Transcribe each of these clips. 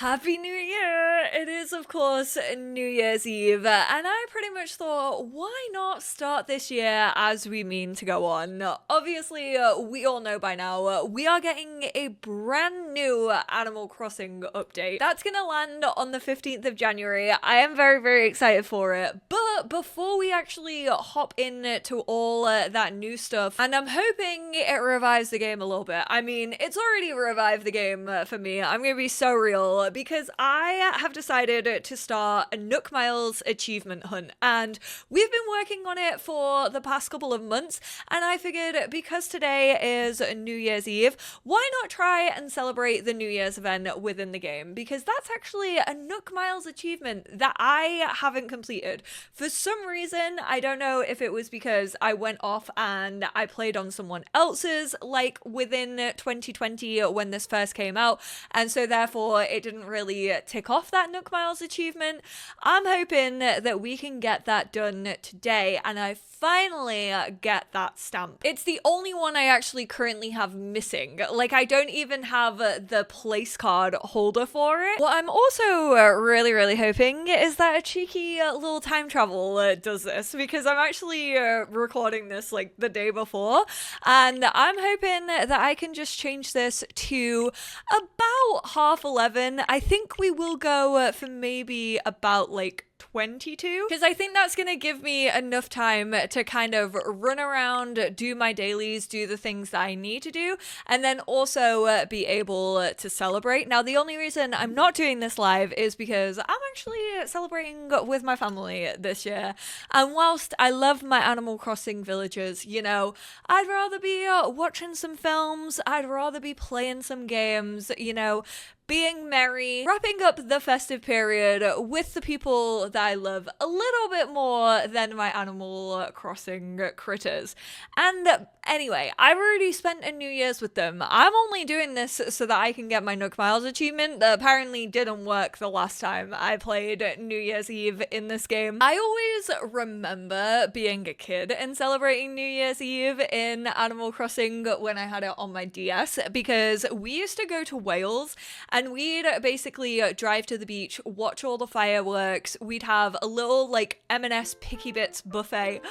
Happy New Year! It is, of course, New Year's Eve, and I pretty much thought, why not start this year as we mean to go on? Obviously, we all know by now, we are getting a brand new Animal Crossing update. That's gonna land on the 15th of January. I am very, very excited for it, but before we actually hop into all that new stuff, and I'm hoping it revives the game a little bit. I mean, it's already revived the game for me. I'm gonna be so real, because I have decided to start a Nook Miles achievement hunt, and we've been working on it for the past couple of months, and I figured because today is New Year's Eve, why not try and celebrate the New Year's event within the game, because that's actually a Nook Miles achievement that I haven't completed. For some reason, I don't know if it was because I went off and I played on someone else's, like within 2020 when this first came out, and so therefore it didn't really tick off that Nook Miles achievement. I'm hoping that we can get that done today, and I finally get that stamp. It's the only one I actually currently have missing. Like, I don't even have the place card holder for it. What I'm also really hoping is that a cheeky little time travel does this, because I'm actually recording this like the day before, and I'm hoping that I can just change this to about 11:30. I think we will go for maybe about like 22, because I think that's gonna give me enough time to kind of run around, do my dailies, do the things that I need to do, and then also be able to celebrate. Now, the only reason I'm not doing this live is because I'm actually celebrating with my family this year, and whilst I love my Animal Crossing villagers, you know, I'd rather be watching some films, I'd rather be playing some games, you know, being merry, wrapping up the festive period with the people that I love a little bit more than my Animal Crossing critters. And anyway, I've already spent a New Year's with them. I'm only doing this so that I can get my Nook Miles achievement. That apparently didn't work the last time I played New Year's Eve in this game. I always remember being a kid and celebrating New Year's Eve in Animal Crossing when I had it on my DS, because we used to go to Wales and we'd basically drive to the beach, watch all the fireworks. We'd have a little like M&S Picky Bits buffet.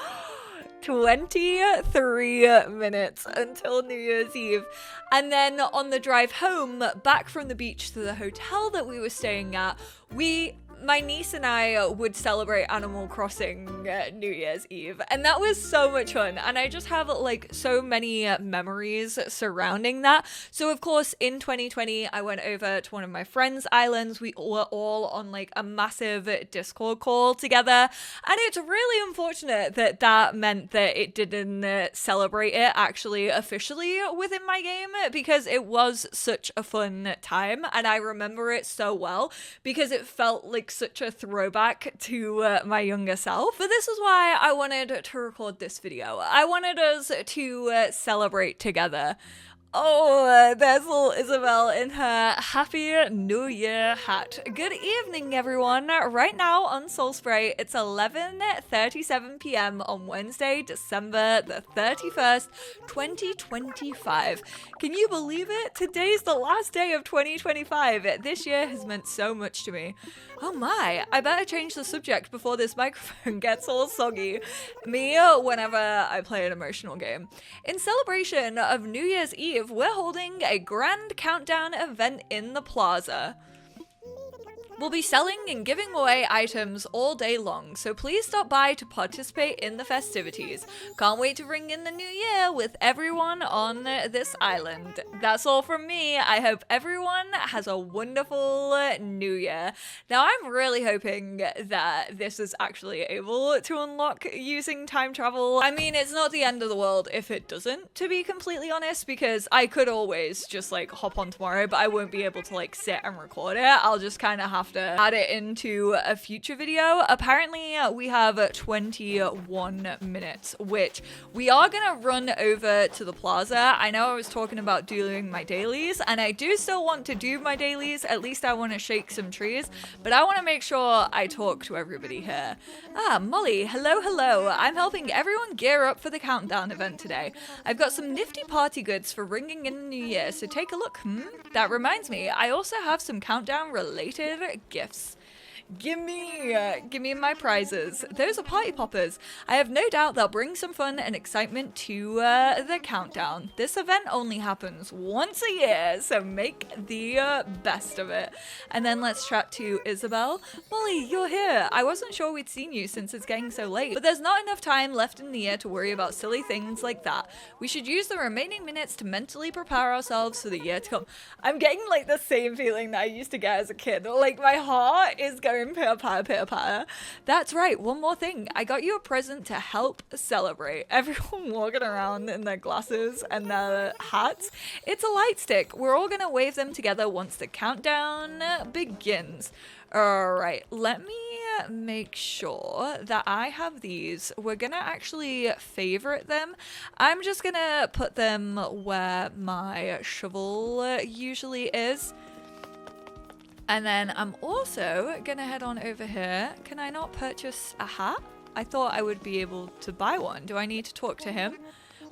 23 minutes until New Year's Eve. And then on the drive home, back from the beach to the hotel that we were staying at, my niece and I would celebrate Animal Crossing New Year's Eve, and that was so much fun, and I just have like so many memories surrounding that. So of course in 2020 I went over to one of my friends' islands. We were all on like a massive Discord call together, and it's really unfortunate that that meant that it didn't celebrate it actually officially within my game, because it was such a fun time and I remember it so well because it felt like such a throwback to my younger self. But this is why I wanted to record this video. I wanted us to celebrate together. Oh, there's little Isabel in her Happy New Year hat. Good evening, everyone. Right now on Soul Spray, it's 11:37 p.m. on Wednesday, December the 31st, 2025. Can you believe it? Today's the last day of 2025. This year has meant so much to me. Oh my, I better change the subject before this microphone gets all soggy. Me, whenever I play an emotional game. In celebration of New Year's Eve, we're holding a grand countdown event in the plaza. We'll be selling and giving away items all day long, so please stop by to participate in the festivities. Can't wait to ring in the new year with everyone on this island. That's all from me. I hope everyone has a wonderful new year. Now, I'm really hoping that this is actually able to unlock using time travel. I mean, it's not the end of the world if it doesn't, to be completely honest, because I could always just like hop on tomorrow, but I won't be able to like sit and record it. I'll just kind of have have to add it into a future video. Apparently, we have 21 minutes, which we are gonna run over to the plaza. I know I was talking about doing my dailies, and I do still want to do my dailies. At least I want to shake some trees, but I want to make sure I talk to everybody here. Ah, Molly, hello, hello. I'm helping everyone gear up for the countdown event today. I've got some nifty party goods for ringing in the new year, so take a look. That reminds me, I also have some countdown related gifts. Give me my prizes. Those are party poppers. I have no doubt they'll bring some fun and excitement to the countdown. This event only happens once a year, so make the best of it. And then let's chat to Isabel. Molly, you're here. I wasn't sure we'd seen you since it's getting so late, but there's not enough time left in the year to worry about silly things like that. We should use the remaining minutes to mentally prepare ourselves for the year to come. I'm getting like the same feeling that I used to get as a kid. Like my heart is going pitter patter, pitter patter. That's right, one more thing. I got you a present to help celebrate. Everyone walking around in their glasses and their hats. It's a light stick. We're all gonna wave them together once the countdown begins. Alright, let me make sure that I have these. We're gonna actually favorite them. I'm just gonna put them where my shovel usually is. And then I'm also gonna head on over here. Can I not purchase a hat? I thought I would be able to buy one. Do I need to talk to him?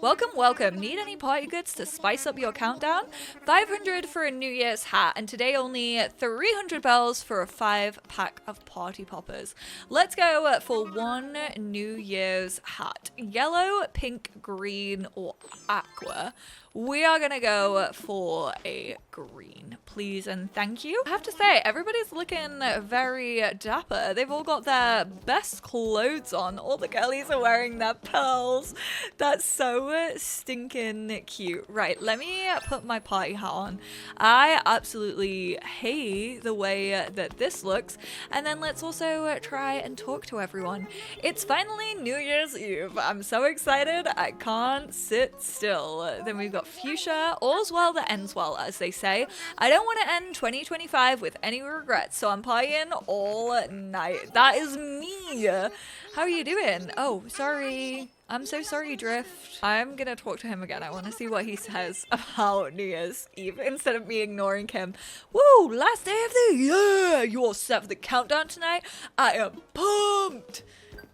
Welcome, welcome. Need any party goods to spice up your countdown? 500 for a New Year's hat, and today only 300 bells for a 5-pack of party poppers. Let's go for one New Year's hat. Yellow, pink, green, or aqua. We are gonna go for a green, please and thank you. I have to say, everybody's looking very dapper. They've all got their best clothes on. All the girlies are wearing their pearls. That's so stinking cute. Right, let me put my party hat on. I absolutely hate the way that this looks. And then let's also try and talk to everyone. It's finally New Year's Eve. I'm so excited. I can't sit still. Then we've got fuchsia. All's well that ends well, as they say. I don't want to end 2025 with any regrets, so I'm partying all night. That is me. How are you doing? Oh, sorry. I'm so sorry, Drift. I'm gonna talk to him again. I want to see what he says about New Year's Eve instead of me ignoring him. Woo! Last day of the year! You all set for the countdown tonight? I am pumped!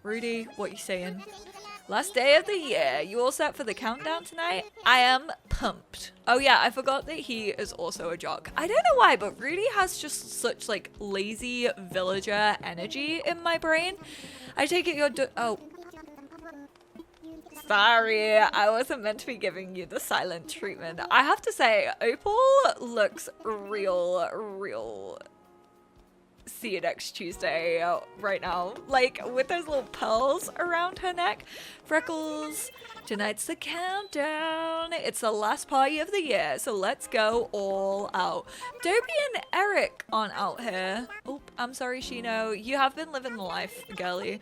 Rudy, what you saying? Last day of the year. You all set for the countdown tonight? I am pumped. Oh yeah, I forgot that he is also a jock. I don't know why, but Rudy has just such like lazy villager energy in my brain. I take it you're oh. Sorry, I wasn't meant to be giving you the silent treatment. I have to say, Opal looks real see you next Tuesday right now. Like, with those little pearls around her neck. Freckles. Tonight's the countdown. It's the last party of the year, so let's go all out. Dobie and Eric aren't out here. Oh, I'm sorry, Shino. You have been living the life, girly.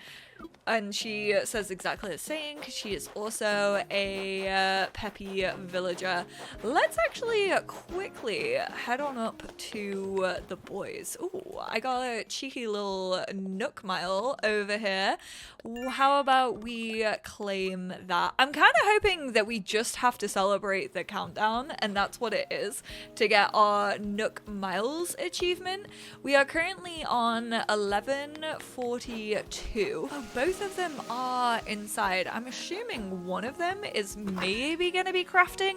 And she says exactly the same because she is also a peppy villager. Let's actually quickly head on up to the boys. Ooh, I got a cheeky little nook mile over here. How about we claim that? I'm kind of hoping that we just have to celebrate the countdown, and that's what it is, to get our nook miles achievement. We are currently on 1142. Oh, both of them are inside. I'm assuming one of them is maybe gonna be crafting.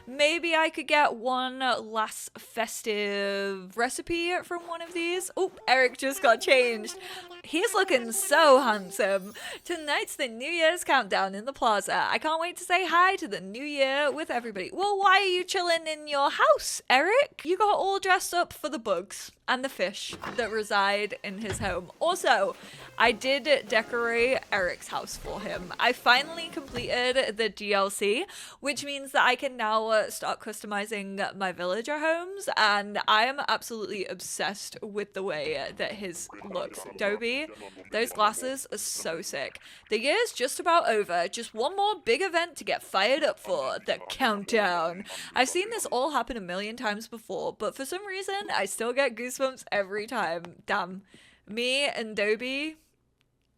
Maybe I could get one last festive recipe from one of these. Oh, Eric just got changed. He's looking so handsome. Tonight's the New Year's countdown in the plaza. I can't wait to say hi to the new year with everybody. Well, why are you chilling in your house, Eric? You got all dressed up for the bugs and the fish that reside in his home. Also, I did decorate Eric's house for him. I finally completed the DLC, which means that I can now start customizing my villager homes, and I am absolutely obsessed with with the way that his looks. Dobie, those glasses are so sick. The year's just about over. Just one more big event to get fired up for. The countdown. I've seen this all happen a million times before, but for some reason, I still get goosebumps every time. Damn. Me and Dobie,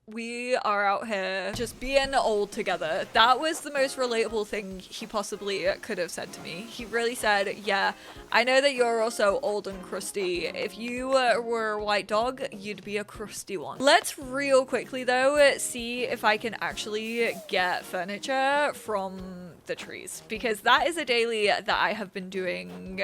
we are out here just being old together. That was the most relatable thing he possibly could have said to me. He really said, yeah, I know that you're also old and crusty. If you were a white dog, you'd be a crusty one. Let's real quickly though, see if I can actually get furniture from the trees, because that is a daily that I have been doing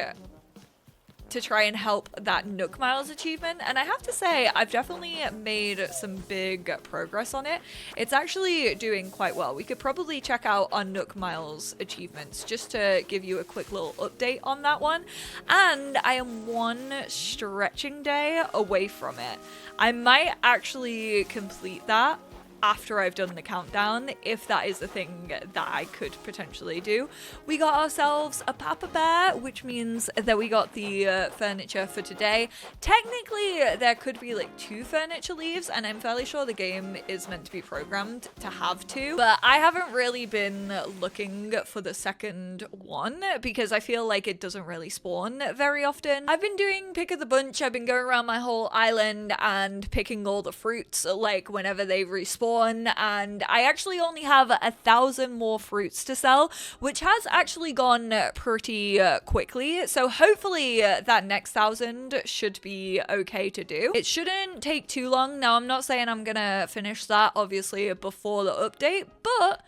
to try and help that Nook Miles achievement, and I have to say I've definitely made some big progress on it. It's actually doing quite well. We could probably check out our Nook Miles achievements just to give you a quick little update on that one, and I am one stretching day away from it. I might actually complete that after I've done the countdown, if that is the thing that I could potentially do. We got ourselves a Papa Bear, which means that we got the furniture for today. Technically, there could be like 2 furniture leaves, and I'm fairly sure the game is meant to be programmed to have 2, but I haven't really been looking for the second one because I feel like it doesn't really spawn very often. I've been doing pick of the bunch. I've been going around my whole island and picking all the fruits like whenever they respawn, and I actually only have 1,000 more fruits to sell, which has actually gone pretty quickly, so hopefully that next 1,000 should be okay to do. It shouldn't take too long. Now, I'm not saying I'm gonna finish that obviously before the update, but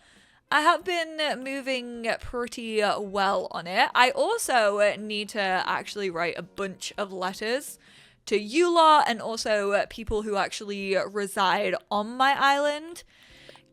I have been moving pretty well on it. I also need to actually write a bunch of letters to you lot and also people who actually reside on my island.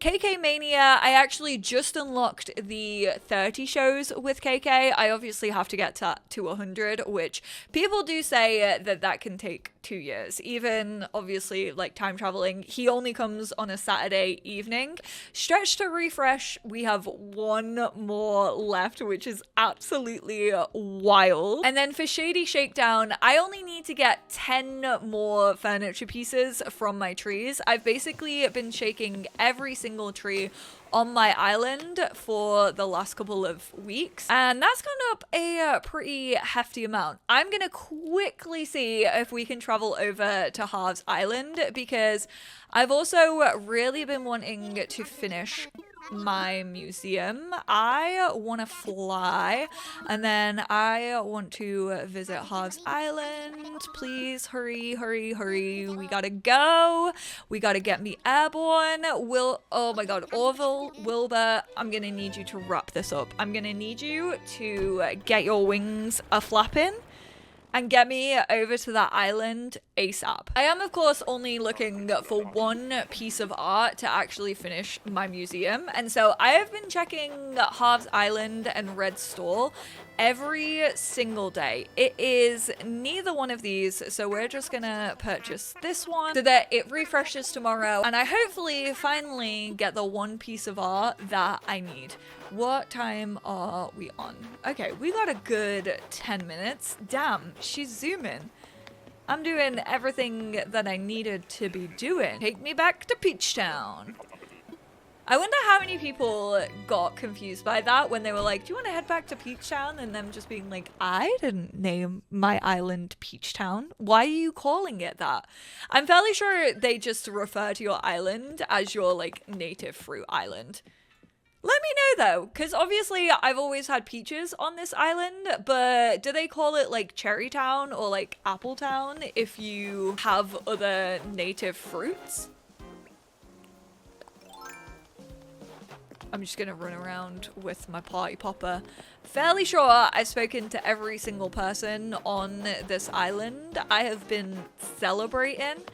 KK Mania, I actually just unlocked the 30 shows with KK. I obviously have to get to 100, which people do say that that can take 2 years. Even obviously like time traveling, he only comes on a Saturday evening. Stretch to refresh, we have 1 more left, which is absolutely wild. And then for Shady Shakedown, I only need to get 10 more furniture pieces from my trees. I've basically been shaking every single tree on my island for the last couple of weeks, and that's gone up a pretty hefty amount. I'm gonna quickly see if we can travel over to Harv's Island, because I've also really been wanting to finish my museum. I want to fly, and then I want to visit Harv's Island. Please hurry, hurry, hurry. We gotta go. We gotta get me airborne. Oh my god, Orville, Wilbur, I'm gonna need you to wrap this up. I'm gonna need you to get your wings a-flapping and get me over to that island ASAP. I am, of course, only looking for 1 piece of art to actually finish my museum, and so I have been checking Harv's Island and Red Stall every single day. It is neither one of these, so we're just gonna purchase this one so that it refreshes tomorrow, and I hopefully finally get the 1 piece of art that I need. What time are we on? Okay, we got a good 10 minutes. Damn, she's zooming. I'm doing everything that I needed to be doing. Take me back to Peach Town. I wonder how many people got confused by that when they were like, do you want to head back to Peach Town? And them just being like, I didn't name my island Peach Town. Why are you calling it that? I'm fairly sure they just refer to your island as your like native fruit island. Let me know though, because obviously I've always had peaches on this island, but do they call it like Cherry Town or like Apple Town if you have other native fruits? I'm just gonna run around with my party popper. Fairly sure I've spoken to every single person on this island. I have been celebrating.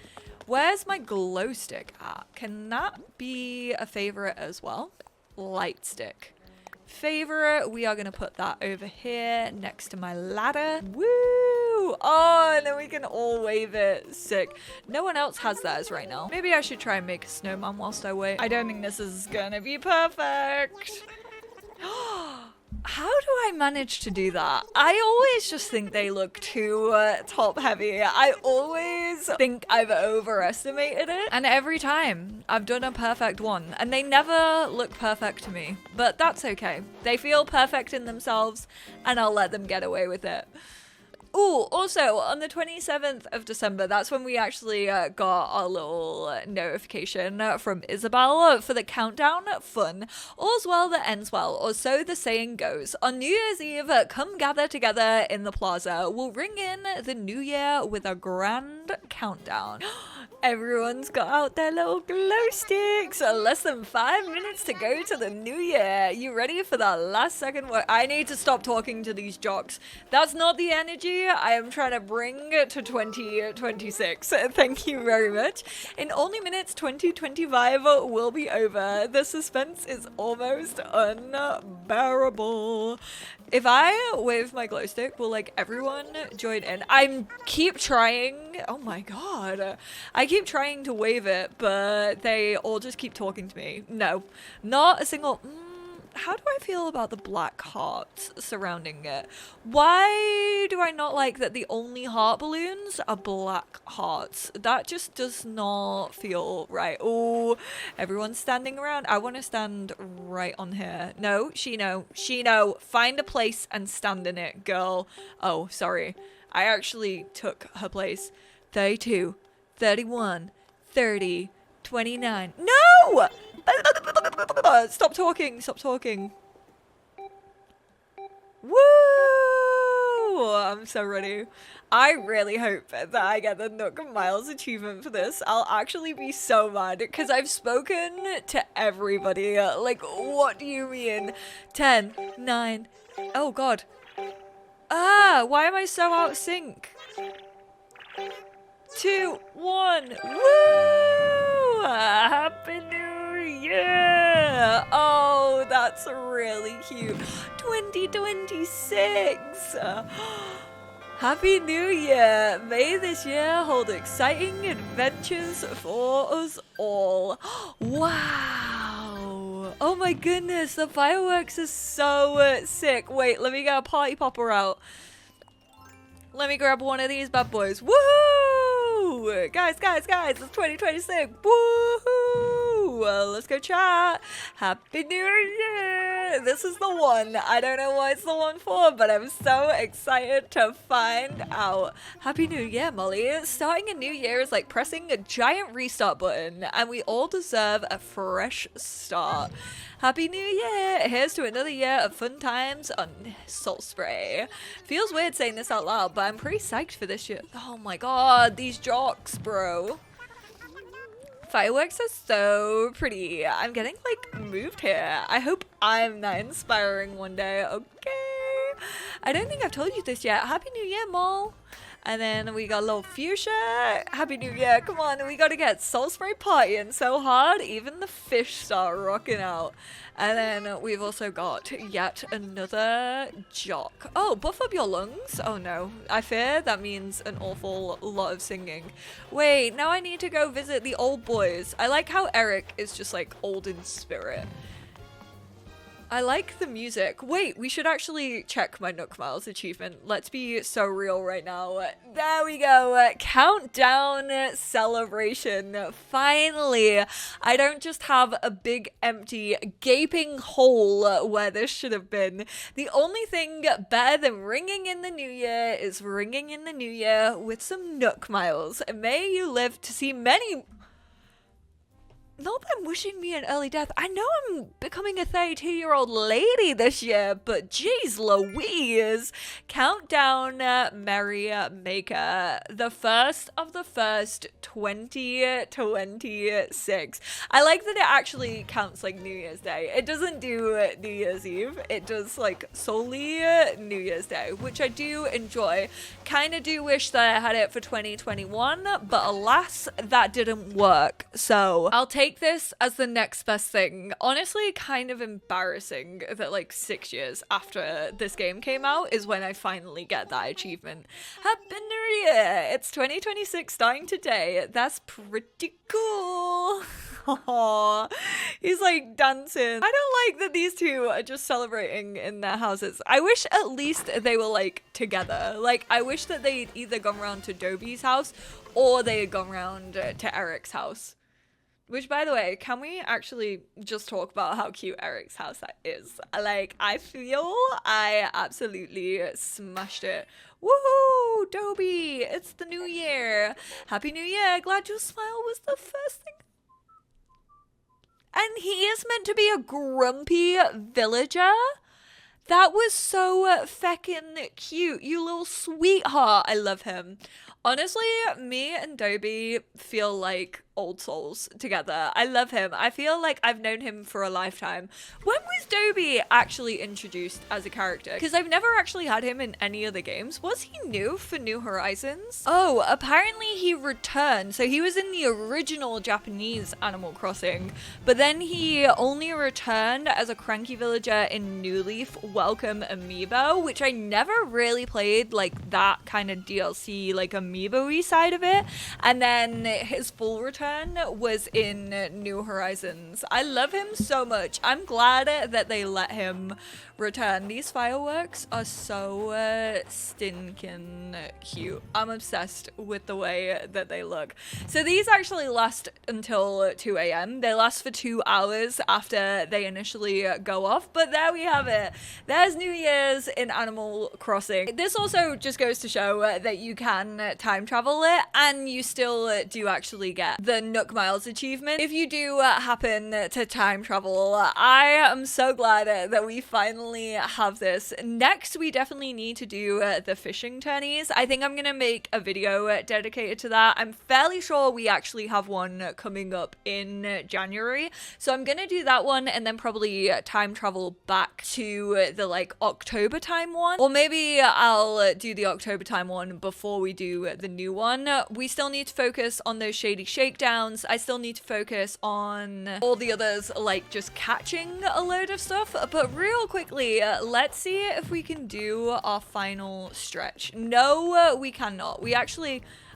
Where's my glow stick at? Can that be a favorite as well? Light stick. Favorite, we are going to put that over here next to my ladder. Woo! Oh, and then we can all wave it. Sick. No one else has theirs right now. Maybe I should try and make a snowman whilst I wait. I don't think this is gonna be perfect. How do I manage to do that? I always just think they look too top heavy. I always think I've overestimated it. And every time I've done a perfect one and they never look perfect to me, but that's okay. They feel perfect in themselves and I'll let them get away with it. Oh, also on the 27th of December, that's when we actually got our little notification from Isabel for the countdown. Fun. All's well that ends well, or so the saying goes. On New Year's Eve, come gather together in the plaza. We'll ring in the new year with a grand countdown. Everyone's got out their little glow sticks. Less than 5 minutes to go to the new year. You ready for that last second work? I need to stop talking to these jocks. That's not the energy I am trying to bring to 2026. Thank you very much. In only minutes, 2025 will be over. The suspense is almost unbearable. If I wave my glow stick, will like everyone join in? I keep trying. Oh my god. I keep trying to wave it, but they all just keep talking to me. No, not a single. How do I feel about the black hearts surrounding it? Why do I not like that the only heart balloons are black hearts? That just does not feel right. Oh, everyone's standing around. I want to stand right on here. No, Shino, find a place and stand in it, girl. Oh, sorry. I actually took her place. 32, 31, 30, 29. No! Stop talking. Woo! I'm so ready. I really hope that I get the Nook Miles achievement for this. I'll actually be so mad because I've spoken to everybody. Like, what do you mean? 10, 9. Oh god. Why am I so out of sync? 2, 1. Woo! Happy New Year! Oh, that's really cute. 2026! Happy New Year! May this year hold exciting adventures for us all. Wow! Oh my goodness, the fireworks are so sick. Wait, let me get a party popper out. Let me grab one of these bad boys. Woohoo! Guys, it's 2026. Woohoo! Well, let's go chat. Happy New Year! This is the one. I don't know what it's the one for, but I'm so excited to find out. Happy New Year, Molly. Starting a new year is like pressing a giant restart button, and we all deserve a fresh start. Happy New Year! Here's to another year of fun times on Salt Spray. Feels weird saying this out loud, but I'm pretty psyched for this year. Oh my god, these jocks, bro. Fireworks are so pretty. I'm getting like moved here. I hope I'm that inspiring one day. Okay. I don't think I've told you this yet. Happy New Year, Mol. And then we got a little fuchsia. Happy New Year. Come on, we gotta get Soul Spray partying so hard. Even the fish start rocking out. And then we've also got yet another jock. Oh, buff up your lungs? Oh no. I fear that means an awful lot of singing. Wait, now I need to go visit the old boys. I like how Eric is just like old in spirit. I like the music. Wait, we should actually check my Nook Miles achievement. Let's be so real right now. There we go. Countdown celebration. Finally, I don't just have a big empty gaping hole where this should have been. The only thing better than ringing in the new year is ringing in the new year with some Nook Miles. May you live to see many... Not them wishing me an early death. I know I'm becoming a 32-year-old lady this year, but geez Louise. Countdown Merry Maker. The 1st of the 1st, 2026. I like that it actually counts like New Year's Day. It doesn't do New Year's Eve. It does like solely New Year's Day, which I do enjoy. Kind of do wish that I had it for 2021, but alas, that didn't work. So I'll take take this as the next best thing. Honestly, kind of embarrassing that like 6 years after this game came out is when I finally get that achievement. Happy New Year! It's 2026 starting today. That's pretty cool. Aww. He's like dancing. I don't like that these two are just celebrating in their houses. I wish at least they were like together. Like I wish that they'd either gone round to Dobie's house or they had gone round to Eric's house. Which, by the way, can we actually just talk about how cute Eric's house is? Like, I feel I absolutely smashed it. Woohoo, Dobie! It's the new year. Happy New Year. Glad your smile was the first thing. And he is meant to be a grumpy villager. That was so feckin' cute. You little sweetheart. I love him. Honestly, me and Dobie feel like old souls together. I love him. I feel like I've known him for a lifetime. When was Dobie actually introduced as a character? Because I've never actually had him in any of the games. Was he new for New Horizons? Oh, apparently he returned. So he was in the original Japanese Animal Crossing, but then he only returned as a cranky villager in New Leaf Welcome Amiibo, which I never really played like that kind of DLC, like amiibo-y side of it. And then his full return was in New Horizons. I love him so much. I'm glad that they let him return. These fireworks are so stinking cute. I'm obsessed with the way that they look. So these actually last until 2 a.m. They last for 2 hours after they initially go off, but there we have it. There's New Year's in Animal Crossing. This also just goes to show that you can time travel it and you still do actually get the Nook Miles achievement if you do happen to time travel. I am so glad that we finally have this. Next, we definitely need to do the fishing tourneys. I think I'm gonna make a video dedicated to that. I'm fairly sure we actually have one coming up in January, so I'm gonna do that one and then probably time travel back to the like October time one, or maybe I'll do the October time one before we do the new one. We still need to focus on those shady shakedowns. I still need to focus on all the others, like just catching a load of stuff. But real quickly, let's see if we can do our final stretch. No, we cannot.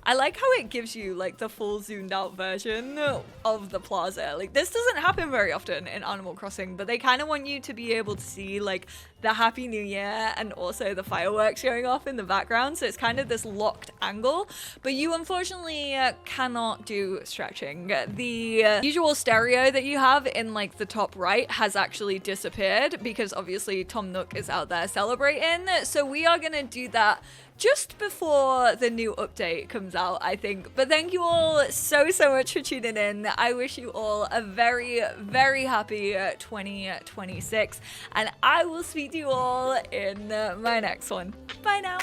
I like how it gives you like the full zoomed out version of the plaza. Like this doesn't happen very often in Animal Crossing, but they kind of want you to be able to see like the Happy New Year and also the fireworks going off in the background. So it's kind of this locked angle, but you unfortunately cannot do stretching. The usual stereo that you have in like the top right has actually disappeared because obviously Tom Nook is out there celebrating. So we are gonna do that just before the new update comes out, I think. But thank you all so much for tuning in. I wish you all a very, very happy 2026. And I will speak to you all in my next one. Bye now.